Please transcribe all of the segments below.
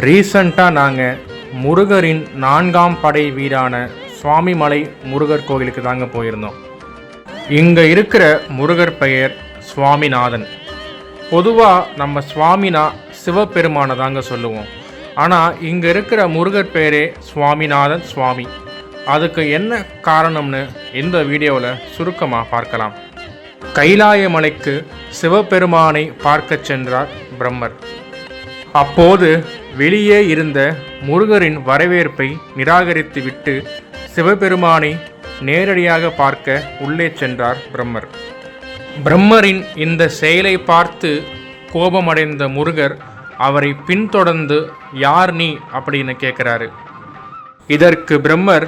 ரீசண்டாக நாங்கள் முருகரின் 4ஆம் படை வீடான சுவாமிமலை முருகர் கோவிலுக்கு தாங்க போயிருந்தோம். இங்கே இருக்கிற முருகர் பெயர் சுவாமிநாதன். பொதுவாக நம்ம சுவாமினா சிவபெருமானை தாங்க சொல்லுவோம். ஆனால் இங்கே இருக்கிற முருகர் பெயரே சுவாமிநாதன் சுவாமி. அதுக்கு என்ன காரணம்னு இந்த வீடியோவில் சுருக்கமாக பார்க்கலாம். கைலாய மலைக்கு சிவபெருமானை பார்க்க சென்றார் பிரம்மர். அப்போது வெளியே இருந்த முருகரின் வரவேற்பை நிராகரித்துவிட்டு சிவபெருமானை நேரடியாக பார்க்க உள்ளே சென்றார் பிரம்மர். பிரம்மரின் இந்த செயலை பார்த்து கோபமடைந்த முருகர் அவரை பின்தொடர்ந்து யார் நீ அப்படின்னு கேட்குறாரு. இதற்கு பிரம்மர்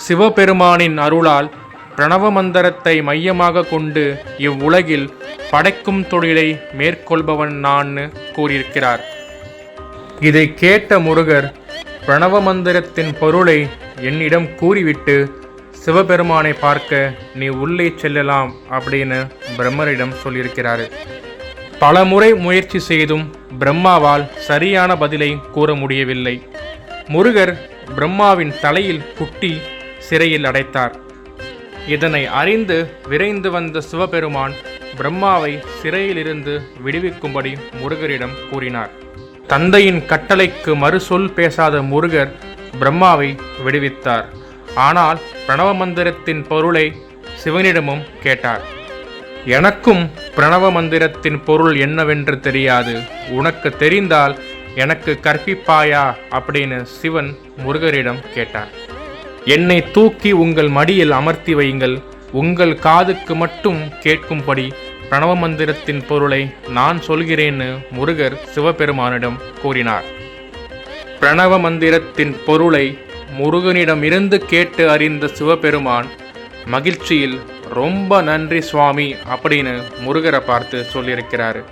சிவபெருமானின் அருளால் பிரணவ மந்திரத்தை மையமாக கொண்டு இவ்வுலகில் படைக்கும் தொழிலை மேற்கொள்பவன் நான்னு கூறியிருக்கிறார். இதை கேட்ட முருகர் பிரணவ மந்திரத்தின் பொருளை என்னிடம் கூறிவிட்டு சிவபெருமானை பார்க்க நீ உள்ளே செல்லலாம் அப்படின்னு பிரம்மரிடம் சொல்லியிருக்கிறாரு. பலமுறை முயற்சி செய்தும் பிரம்மாவால் சரியான பதிலை கூற முடியவில்லை. முருகர் பிரம்மாவின் தலையில் குட்டி சிறையில் அடைத்தார். இதனை அறிந்து விரைந்து வந்த சிவபெருமான் பிரம்மாவை சிறையிலிருந்து விடுவிக்கும்படி முருகரிடம் கூறினார். தந்தையின் கட்டளைக்கு மறுசொல் பேசாத முருகர் பிரம்மாவை விடுவித்தார். ஆனால் பிரணவ மந்திரத்தின் பொருளை சிவனிடமும் கேட்டார். எனக்கும் பிரணவ மந்திரத்தின் பொருள் என்னவென்று தெரியாது, உனக்கு தெரிந்தால் எனக்கு கற்பிப்பாயா அப்படின்னு சிவன் முருகரிடம் கேட்டார். என்னை தூக்கி உங்கள் மடியில் அமர்த்தி வையுங்கள், உங்கள் காதுக்கு மட்டும் கேட்கும்படி பிரணவ மந்திரத்தின் பொருளை நான் சொல்கிறேன்னு முருகர் சிவபெருமானிடம் கூறினார். பிரணவ மந்திரத்தின் பொருளை முருகனிடமிருந்து கேட்டு அறிந்த சிவபெருமான் மகிழ்ச்சியில் ரொம்ப நன்றி சுவாமி அப்படின்னு முருகரை பார்த்து சொல்லியிருக்கிறாரு.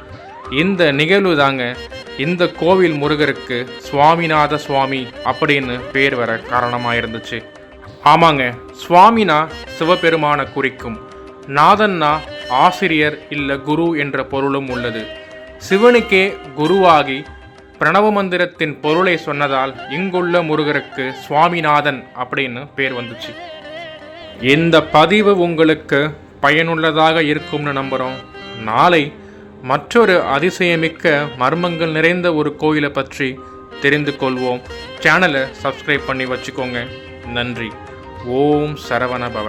இந்த நிகழ்வு தாங்க இந்த கோவில் முருகருக்கு சுவாமிநாத சுவாமி அப்படின்னு பேர் வர காரணமாக இருந்துச்சு. ஆமாங்க, சுவாமினா சிவபெருமானை குறிக்கும், நாதன்னா ஆசிரியர் இல்ல குரு என்ற பொருளும் உள்ளது. சிவனுக்கே குருவாகி பிரணவ மந்திரத்தின் பொருளை சொன்னதால் இங்குள்ள முருகருக்கு சுவாமிநாதன் அப்படின்னு பேர் வந்துச்சு. இந்த பதிவு உங்களுக்கு பயனுள்ளதாக இருக்கும்னு நம்புகிறோம். நாளை மற்றொரு அதிசயமிக்க மர்மங்கள் நிறைந்த ஒரு கோயிலை பற்றி தெரிந்து கொள்வோம். சேனலை சப்ஸ்கிரைப் பண்ணி வச்சுக்கோங்க. நன்றி. ஓம் சரவண பவ.